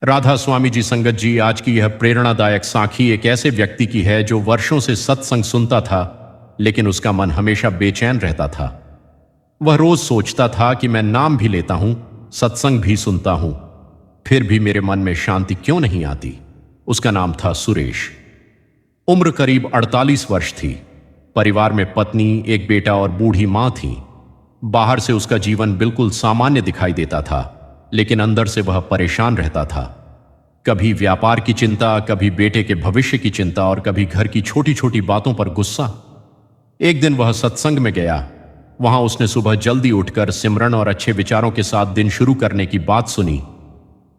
राधा स्वामी जी संगत जी, आज की यह प्रेरणादायक साखी एक ऐसे व्यक्ति की है जो वर्षों से सत्संग सुनता था, लेकिन उसका मन हमेशा बेचैन रहता था। वह रोज सोचता था कि मैं नाम भी लेता हूं, सत्संग भी सुनता हूं, फिर भी मेरे मन में शांति क्यों नहीं आती। उसका नाम था सुरेश। उम्र करीब 48 वर्ष थी। परिवार में पत्नी, एक बेटा और बूढ़ी मां थी। बाहर से उसका जीवन बिल्कुल सामान्य दिखाई देता था, लेकिन अंदर से वह परेशान रहता था। कभी व्यापार की चिंता, कभी बेटे के भविष्य की चिंता और कभी घर की छोटी छोटी बातों पर गुस्सा। एक दिन वह सत्संग में गया। वहां उसने सुबह जल्दी उठकर सिमरन और अच्छे विचारों के साथ दिन शुरू करने की बात सुनी।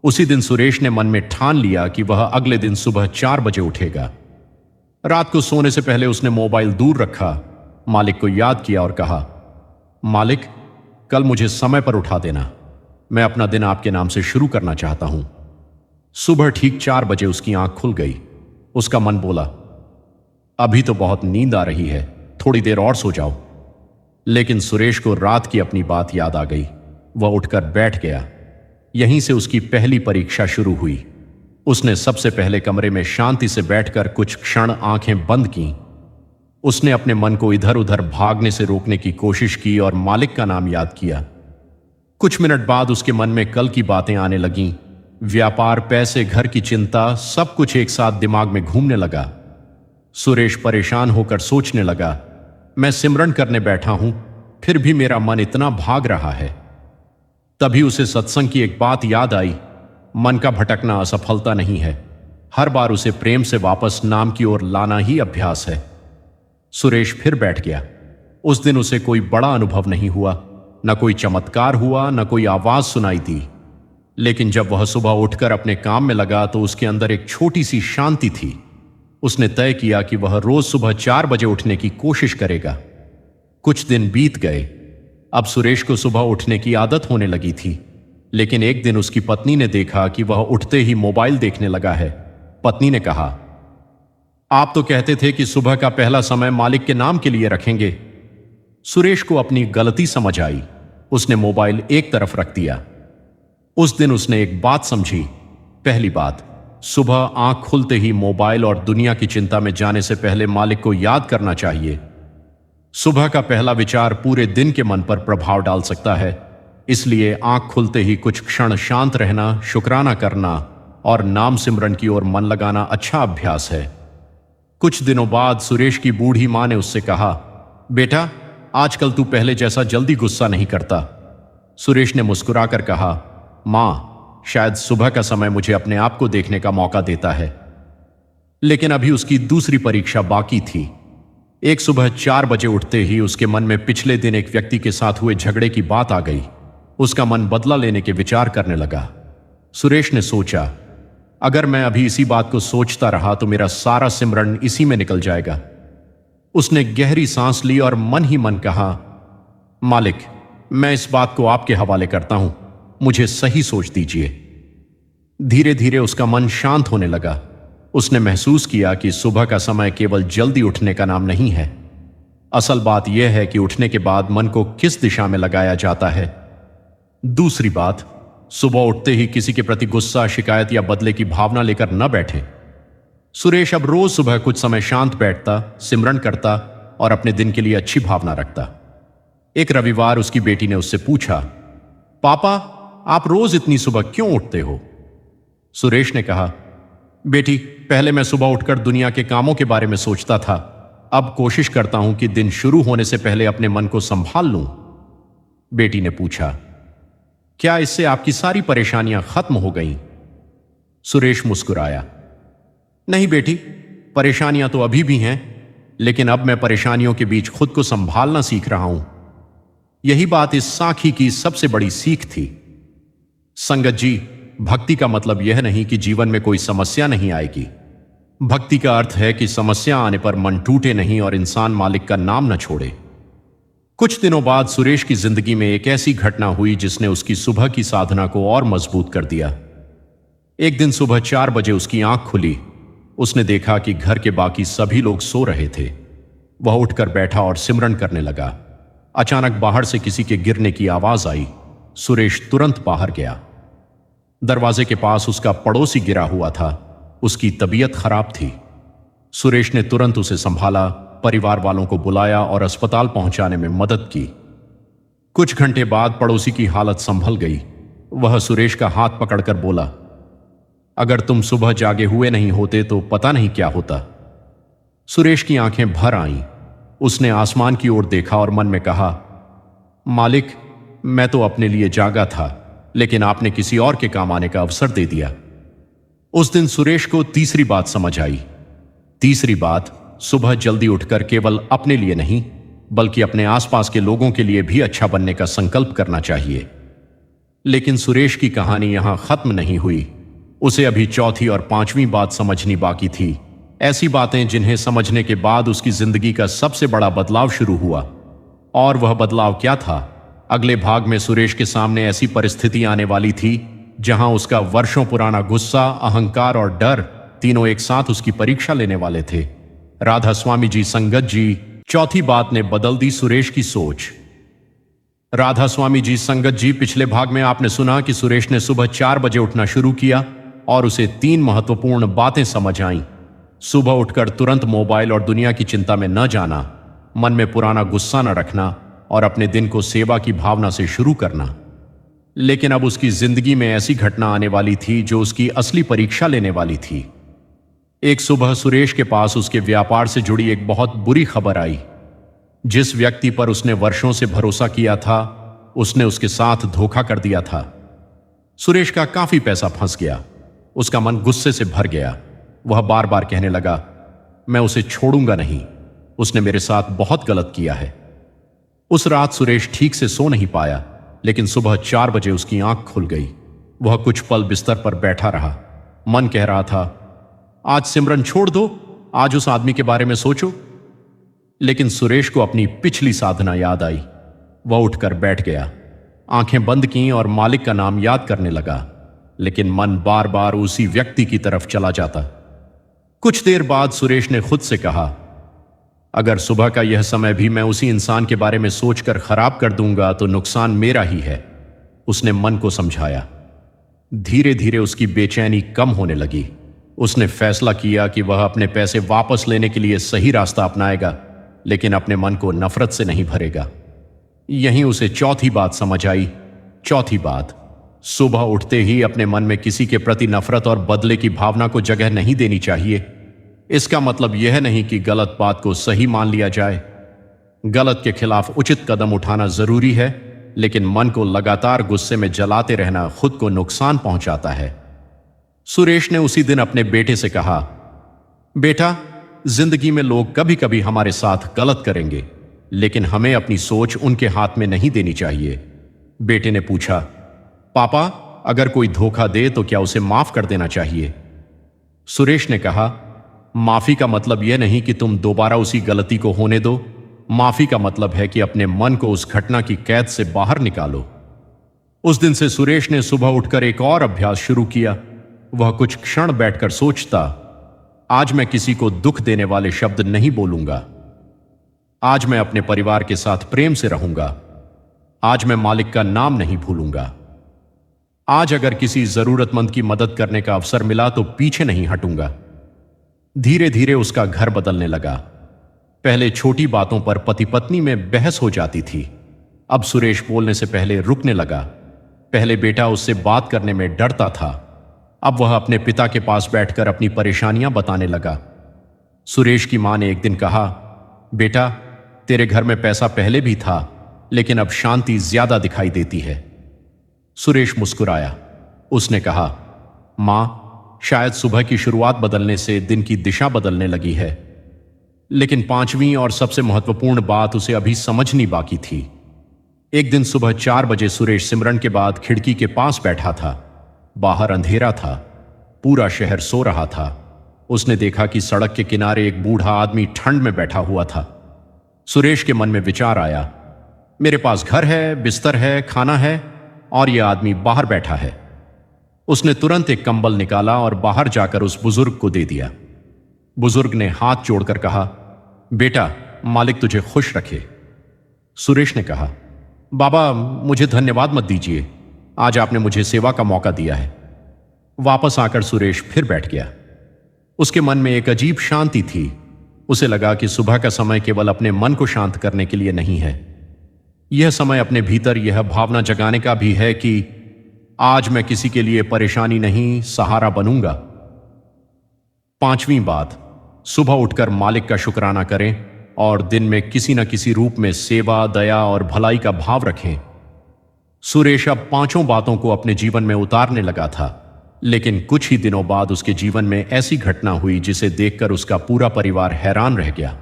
उसी दिन सुरेश ने मन में ठान लिया कि वह अगले दिन सुबह 4 बजे उठेगा। रात को सोने से पहले उसने मोबाइल दूर रखा, मालिक को याद किया और कहा, मालिक, कल मुझे समय पर उठा देना। मैं अपना दिन आपके नाम से शुरू करना चाहता हूं। सुबह ठीक 4 बजे उसकी आंख खुल गई। उसका मन बोला, अभी तो बहुत नींद आ रही है, थोड़ी देर और सो जाओ। लेकिन सुरेश को रात की अपनी बात याद आ गई। वह उठकर बैठ गया। यहीं से उसकी पहली परीक्षा शुरू हुई। उसने सबसे पहले कमरे में शांति से बैठकर कुछ क्षण आंखें बंद की। उसने अपने मन को इधर उधर भागने से रोकने की कोशिश की और मालिक का नाम याद किया। कुछ मिनट बाद उसके मन में कल की बातें आने लगीं। व्यापार, पैसे, घर की चिंता, सब कुछ एक साथ दिमाग में घूमने लगा। सुरेश परेशान होकर सोचने लगा, मैं सिमरन करने बैठा हूं, फिर भी मेरा मन इतना भाग रहा है। तभी उसे सत्संग की एक बात याद आई, मन का भटकना असफलता नहीं है, हर बार उसे प्रेम से वापस नाम की ओर लाना ही अभ्यास है। सुरेश फिर बैठ गया। उस दिन उसे कोई बड़ा अनुभव नहीं हुआ, न कोई चमत्कार हुआ, न कोई आवाज सुनाई दी। लेकिन जब वह सुबह उठकर अपने काम में लगा तो उसके अंदर एक छोटी सी शांति थी। उसने तय किया कि वह रोज सुबह 4 बजे उठने की कोशिश करेगा। कुछ दिन बीत गए। अब सुरेश को सुबह उठने की आदत होने लगी थी। लेकिन एक दिन उसकी पत्नी ने देखा कि वह उठते ही मोबाइल देखने लगा है। पत्नी ने कहा, आप तो कहते थे कि सुबह का पहला समय मालिक के नाम के लिए रखेंगे। सुरेश को अपनी गलती समझ आई। उसने मोबाइल एक तरफ रख दिया। उस दिन उसने एक बात समझी। पहली बात, सुबह आंख खुलते ही मोबाइल और दुनिया की चिंता में जाने से पहले मालिक को याद करना चाहिए। सुबह का पहला विचार पूरे दिन के मन पर प्रभाव डाल सकता है। इसलिए आंख खुलते ही कुछ क्षण शांत रहना, शुक्राना करना और नाम सिमरन की ओर मन लगाना अच्छा अभ्यास है। कुछ दिनों बाद सुरेश की बूढ़ी मां ने उससे कहा, बेटा, आजकल तू पहले जैसा जल्दी गुस्सा नहीं करता। सुरेश ने मुस्कुराकर कहा, मां, शायद सुबह का समय मुझे अपने आप को देखने का मौका देता है। लेकिन अभी उसकी दूसरी परीक्षा बाकी थी। एक सुबह 4 बजे उठते ही उसके मन में पिछले दिन एक व्यक्ति के साथ हुए झगड़े की बात आ गई। उसका मन बदला लेने के विचार करने लगा। सुरेश ने सोचा, अगर मैं अभी इसी बात को सोचता रहा तो मेरा सारा सिमरन इसी में निकल जाएगा। उसने गहरी सांस ली और मन ही मन कहा, मालिक, मैं इस बात को आपके हवाले करता हूं, मुझे सही सोच दीजिए। धीरे धीरे उसका मन शांत होने लगा। उसने महसूस किया कि सुबह का समय केवल जल्दी उठने का नाम नहीं है। असल बात यह है कि उठने के बाद मन को किस दिशा में लगाया जाता है। दूसरी बात, सुबह उठते ही किसी के प्रति गुस्सा, शिकायत या बदले की भावना लेकर न बैठे। सुरेश अब रोज सुबह कुछ समय शांत बैठता, सिमरन करता और अपने दिन के लिए अच्छी भावना रखता। एक रविवार उसकी बेटी ने उससे पूछा, पापा, आप रोज इतनी सुबह क्यों उठते हो? सुरेश ने कहा, बेटी, पहले मैं सुबह उठकर दुनिया के कामों के बारे में सोचता था। अब कोशिश करता हूं कि दिन शुरू होने से पहले अपने मन को संभाल लूं। बेटी ने पूछा, क्या इससे आपकी सारी परेशानियां खत्म हो गईं? सुरेश मुस्कुराया, नहीं बेटी, परेशानियां तो अभी भी हैं, लेकिन अब मैं परेशानियों के बीच खुद को संभालना सीख रहा हूं। यही बात इस साखी की सबसे बड़ी सीख थी। संगत जी, भक्ति का मतलब यह नहीं कि जीवन में कोई समस्या नहीं आएगी। भक्ति का अर्थ है कि समस्या आने पर मन टूटे नहीं और इंसान मालिक का नाम न छोड़े। कुछ दिनों बाद सुरेश की जिंदगी में एक ऐसी घटना हुई जिसने उसकी सुबह की साधना को और मजबूत कर दिया। एक दिन सुबह 4 बजे उसकी आंख खुली। उसने देखा कि घर के बाकी सभी लोग सो रहे थे। वह उठकर बैठा और सिमरन करने लगा। अचानक बाहर से किसी के गिरने की आवाज आई। सुरेश तुरंत बाहर गया। दरवाजे के पास उसका पड़ोसी गिरा हुआ था। उसकी तबीयत खराब थी। सुरेश ने तुरंत उसे संभाला, परिवार वालों को बुलाया और अस्पताल पहुंचाने में मदद की। कुछ घंटे बाद पड़ोसी की हालत संभल गई। वह सुरेश का हाथ पकड़कर बोला, अगर तुम सुबह जागे हुए नहीं होते तो पता नहीं क्या होता। सुरेश की आंखें भर आईं। उसने आसमान की ओर देखा और मन में कहा, मालिक, मैं तो अपने लिए जागा था, लेकिन आपने किसी और के काम आने का अवसर दे दिया। उस दिन सुरेश को तीसरी बात समझ आई। तीसरी बात, सुबह जल्दी उठकर केवल अपने लिए नहीं बल्कि अपने आसपास के लोगों के लिए भी अच्छा बनने का संकल्प करना चाहिए। लेकिन सुरेश की कहानी यहां खत्म नहीं हुई। उसे अभी चौथी और पांचवी बात समझनी बाकी थी। ऐसी बातें जिन्हें समझने के बाद उसकी जिंदगी का सबसे बड़ा बदलाव शुरू हुआ। और वह बदलाव क्या था? अगले भाग में सुरेश के सामने ऐसी परिस्थिति आने वाली थी जहां उसका वर्षों पुराना गुस्सा, अहंकार और डर तीनों एक साथ उसकी परीक्षा लेने वाले थे। राधा स्वामी जी संगत जी। चौथी बात ने बदल दी सुरेश की सोच। राधा स्वामी जी संगत जी, पिछले भाग में आपने सुना कि सुरेश ने सुबह 4 बजे उठना शुरू किया और उसे 3 महत्वपूर्ण बातें समझ आईं। सुबह उठकर तुरंत मोबाइल और दुनिया की चिंता में न जाना, मन में पुराना गुस्सा न रखना और अपने दिन को सेवा की भावना से शुरू करना। लेकिन अब उसकी जिंदगी में ऐसी घटना आने वाली थी जो उसकी असली परीक्षा लेने वाली थी। एक सुबह सुरेश के पास उसके व्यापार से जुड़ी एक बहुत बुरी खबर आई। जिस व्यक्ति पर उसने वर्षों से भरोसा किया था, उसने उसके साथ धोखा कर दिया था। सुरेश का काफी पैसा फंस गया। उसका मन गुस्से से भर गया। वह बार बार कहने लगा, मैं उसे छोड़ूंगा नहीं, उसने मेरे साथ बहुत गलत किया है। उस रात सुरेश ठीक से सो नहीं पाया, लेकिन सुबह 4 बजे उसकी आंख खुल गई। वह कुछ पल बिस्तर पर बैठा रहा। मन कह रहा था, आज सिमरन छोड़ दो, आज उस आदमी के बारे में सोचो। लेकिन सुरेश को अपनी पिछली साधना याद आई। वह उठकर बैठ गया, आंखें बंद की और मालिक का नाम याद करने लगा। लेकिन मन बार बार उसी व्यक्ति की तरफ चला जाता। कुछ देर बाद सुरेश ने खुद से कहा, अगर सुबह का यह समय भी मैं उसी इंसान के बारे में सोचकर खराब कर दूंगा तो नुकसान मेरा ही है। उसने मन को समझाया। धीरे धीरे उसकी बेचैनी कम होने लगी। उसने फैसला किया कि वह अपने पैसे वापस लेने के लिए सही रास्ता अपनाएगा, लेकिन अपने मन को नफरत से नहीं भरेगा। यहीं उसे चौथी बात समझ आई। चौथी बात, सुबह उठते ही अपने मन में किसी के प्रति नफरत और बदले की भावना को जगह नहीं देनी चाहिए। इसका मतलब यह नहीं कि गलत बात को सही मान लिया जाए। गलत के खिलाफ उचित कदम उठाना जरूरी है, लेकिन मन को लगातार गुस्से में जलाते रहना खुद को नुकसान पहुंचाता है। सुरेश ने उसी दिन अपने बेटे से कहा, बेटा, जिंदगी में लोग कभी कभी हमारे साथ गलत करेंगे, लेकिन हमें अपनी सोच उनके हाथ में नहीं देनी चाहिए। बेटे ने पूछा, पापा, अगर कोई धोखा दे तो क्या उसे माफ कर देना चाहिए? सुरेश ने कहा, माफी का मतलब यह नहीं कि तुम दोबारा उसी गलती को होने दो। माफी का मतलब है कि अपने मन को उस घटना की कैद से बाहर निकालो। उस दिन से सुरेश ने सुबह उठकर एक और अभ्यास शुरू किया। वह कुछ क्षण बैठकर सोचता, आज मैं किसी को दुख देने वाले शब्द नहीं बोलूंगा। आज मैं अपने परिवार के साथ प्रेम से रहूंगा। आज मैं मालिक का नाम नहीं भूलूंगा। आज अगर किसी जरूरतमंद की मदद करने का अवसर मिला तो पीछे नहीं हटूंगा। धीरे धीरे उसका घर बदलने लगा। पहले छोटी बातों पर पति पत्नी में बहस हो जाती थी। अब सुरेश बोलने से पहले रुकने लगा। पहले बेटा उससे बात करने में डरता था। अब वह अपने पिता के पास बैठकर अपनी परेशानियां बताने लगा। सुरेश की मां ने एक दिन कहा, बेटा, तेरे घर में पैसा पहले भी था, लेकिन अब शांति ज्यादा दिखाई देती है। सुरेश मुस्कुराया। उसने कहा, मां, शायद सुबह की शुरुआत बदलने से दिन की दिशा बदलने लगी है। लेकिन पांचवी और सबसे महत्वपूर्ण बात उसे अभी समझनी बाकी थी। एक दिन सुबह 4 बजे सुरेश सिमरन के बाद खिड़की के पास बैठा था। बाहर अंधेरा था। पूरा शहर सो रहा था। उसने देखा कि सड़क के किनारे एक बूढ़ा आदमी ठंड में बैठा हुआ था। सुरेश के मन में विचार आया, मेरे पास घर है, बिस्तर है, खाना है, और यह आदमी बाहर बैठा है। उसने तुरंत एक कंबल निकाला और बाहर जाकर उस बुजुर्ग को दे दिया। बुजुर्ग ने हाथ जोड़कर कहा, बेटा, मालिक तुझे खुश रखे। सुरेश ने कहा, बाबा, मुझे धन्यवाद मत दीजिए। आज आपने मुझे सेवा का मौका दिया है। वापस आकर सुरेश फिर बैठ गया। उसके मन में एक अजीब शांति थी। उसे लगा कि सुबह का समय केवल अपने मन को शांत करने के लिए नहीं है, यह समय अपने भीतर यह भावना जगाने का भी है कि आज मैं किसी के लिए परेशानी नहीं, सहारा बनूंगा। पांचवी बात, सुबह उठकर मालिक का शुक्राना करें और दिन में किसी न किसी रूप में सेवा, दया और भलाई का भाव रखें। सुरेश अब पांचों बातों को अपने जीवन में उतारने लगा था, लेकिन कुछ ही दिनों बाद उसके जीवन में ऐसी घटना हुई जिसे देखकर उसका पूरा परिवार हैरान रह गया।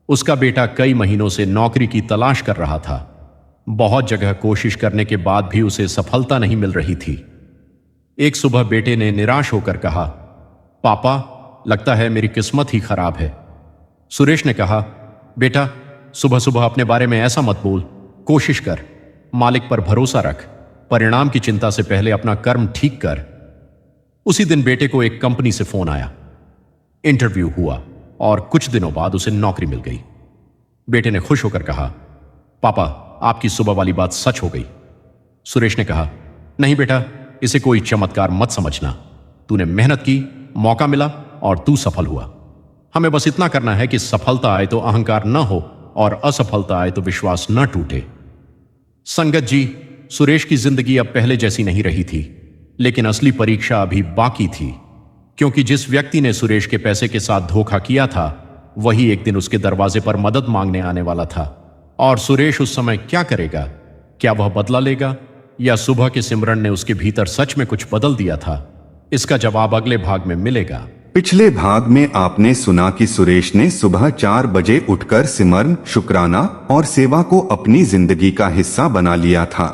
उसका बेटा कई महीनों से नौकरी की तलाश कर रहा था। बहुत जगह कोशिश करने के बाद भी उसे सफलता नहीं मिल रही थी। एक सुबह बेटे ने निराश होकर कहा, पापा, लगता है मेरी किस्मत ही खराब है। सुरेश ने कहा, बेटा, सुबह सुबह अपने बारे में ऐसा मत बोल, कोशिश कर, मालिक पर भरोसा रख, परिणाम की चिंता से पहले अपना कर्म ठीक कर। उसी दिन बेटे को एक कंपनी से फोन आया। इंटरव्यू हुआ और कुछ दिनों बाद उसे नौकरी मिल गई। बेटे ने खुश होकर कहा, पापा, आपकी सुबह वाली बात सच हो गई। सुरेश ने कहा, नहीं बेटा, इसे कोई चमत्कार मत समझना। तूने मेहनत की, मौका मिला और तू सफल हुआ। हमें बस इतना करना है कि सफलता आए तो अहंकार न हो और असफलता आए तो विश्वास न टूटे। संगत जी, सुरेश की जिंदगी अब पहले जैसी नहीं रही थी, लेकिन असली परीक्षा अभी बाकी थी, क्योंकि जिस व्यक्ति ने सुरेश के पैसे के साथ धोखा किया था, वही एक दिन उसके दरवाजे पर मदद मांगने आने वाला था। और सुरेश उस समय क्या करेगा? क्या वह बदला लेगा, या सुबह के सिमरन ने उसके भीतर सच में कुछ बदल दिया था? इसका जवाब अगले भाग में मिलेगा। पिछले भाग में आपने सुना कि सुरेश ने सुबह 4 बजे उठकर सिमरन, शुक्राना और सेवा को अपनी जिंदगी का हिस्सा बना लिया था।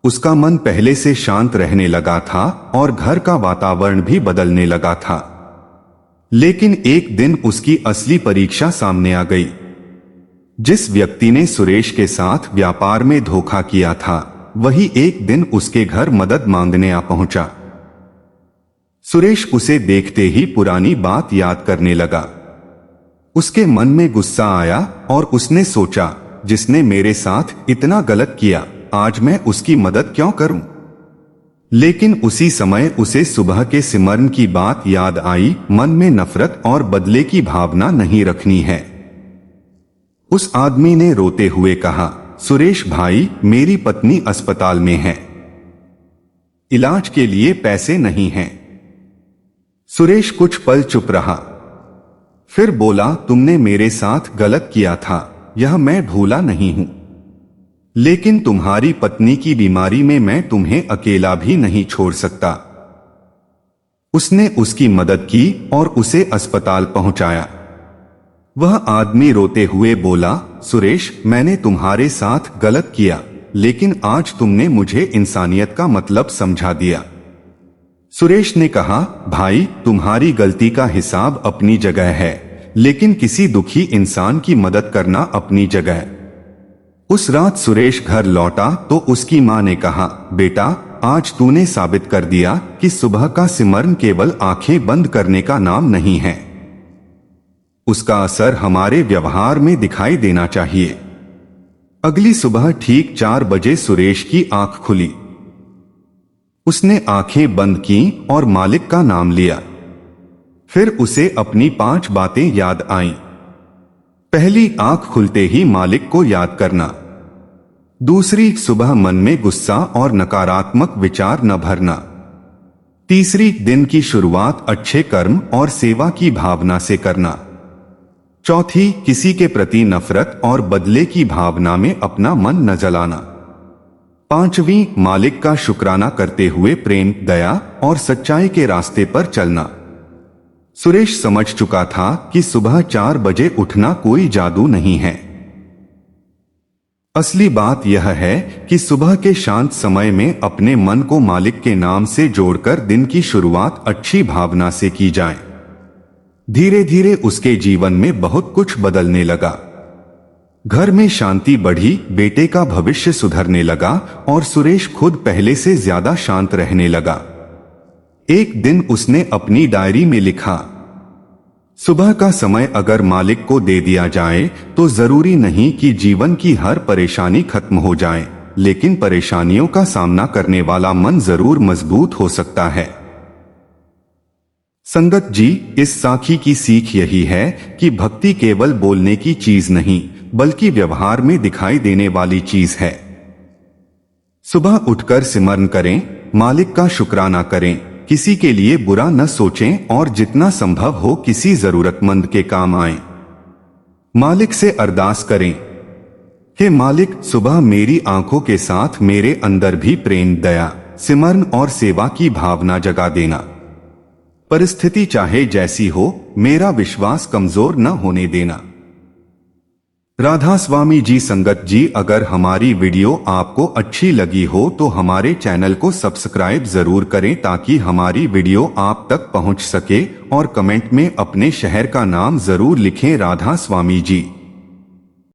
उसका मन पहले से शांत रहने लगा था और घर का वातावरण भी बदलने लगा था। लेकिन एक दिन उसकी असली परीक्षा सामने आ गई। जिस व्यक्ति ने सुरेश के साथ व्यापार में धोखा किया था, वही एक दिन उसके घर मदद मांगने आ पहुंचा। सुरेश उसे देखते ही पुरानी बात याद करने लगा। उसके मन में गुस्सा आया और उसने सोचा, जिसने मेरे साथ इतना गलत किया, आज मैं उसकी मदद क्यों करूं? लेकिन उसी समय उसे सुबह के सिमरन की बात याद आई, मन में नफरत और बदले की भावना नहीं रखनी है। उस आदमी ने रोते हुए कहा, सुरेश भाई, मेरी पत्नी अस्पताल में है, इलाज के लिए पैसे नहीं हैं। सुरेश कुछ पल चुप रहा, फिर बोला, तुमने मेरे साथ गलत किया था, यह मैं भूला नहीं हूं, लेकिन तुम्हारी पत्नी की बीमारी में मैं तुम्हें अकेला भी नहीं छोड़ सकता। उसने उसकी मदद की और उसे अस्पताल पहुंचाया। वह आदमी रोते हुए बोला, सुरेश, मैंने तुम्हारे साथ गलत किया, लेकिन आज तुमने मुझे इंसानियत का मतलब समझा दिया। सुरेश ने कहा, भाई, तुम्हारी गलती का हिसाब अपनी जगह है, लेकिन किसी दुखी इंसान की मदद करना अपनी जगह। उस रात सुरेश घर लौटा तो उसकी मां ने कहा, बेटा, आज तूने साबित कर दिया कि सुबह का सिमरन केवल आंखें बंद करने का नाम नहीं है। उसका असर हमारे व्यवहार में दिखाई देना चाहिए। अगली सुबह ठीक 4 बजे सुरेश की आंख खुली। उसने आंखें बंद की और मालिक का नाम लिया। फिर उसे अपनी 5 बातें याद आईं। पहली, आंख खुलते ही मालिक को याद करना। दूसरी, सुबह मन में गुस्सा और नकारात्मक विचार न भरना। तीसरी, दिन की शुरुआत अच्छे कर्म और सेवा की भावना से करना। चौथी, किसी के प्रति नफरत और बदले की भावना में अपना मन न जलाना। पांचवी, मालिक का शुक्राना करते हुए प्रेम, दया और सच्चाई के रास्ते पर चलना। सुरेश समझ चुका था कि सुबह 4 बजे उठना कोई जादू नहीं है। असली बात यह है कि सुबह के शांत समय में अपने मन को मालिक के नाम से जोड़कर दिन की शुरुआत अच्छी भावना से की जाए। धीरे धीरे उसके जीवन में बहुत कुछ बदलने लगा। घर में शांति बढ़ी, बेटे का भविष्य सुधरने लगा और सुरेश खुद पहले से ज्यादा शांत रहने लगा। एक दिन उसने अपनी डायरी में लिखा, सुबह का समय अगर मालिक को दे दिया जाए तो जरूरी नहीं कि जीवन की हर परेशानी खत्म हो जाए, लेकिन परेशानियों का सामना करने वाला मन जरूर मजबूत हो सकता है। संगत जी, इस साखी की सीख यही है कि भक्ति केवल बोलने की चीज नहीं, बल्कि व्यवहार में दिखाई देने वाली चीज है। सुबह उठकर सिमरन करें, मालिक का शुक्राना करें, किसी के लिए बुरा न सोचें और जितना संभव हो किसी जरूरतमंद के काम आएं। मालिक से अरदास करें, हे मालिक, सुबह मेरी आंखों के साथ मेरे अंदर भी प्रेम, दया, सिमरन और सेवा की भावना जगा देना। परिस्थिति चाहे जैसी हो, मेरा विश्वास कमजोर न होने देना। राधा स्वामी जी। संगत जी, अगर हमारी वीडियो आपको अच्छी लगी हो तो हमारे चैनल को सब्सक्राइब जरूर करें ताकि हमारी वीडियो आप तक पहुंच सके, और कमेंट में अपने शहर का नाम जरूर लिखें राधा स्वामी जी।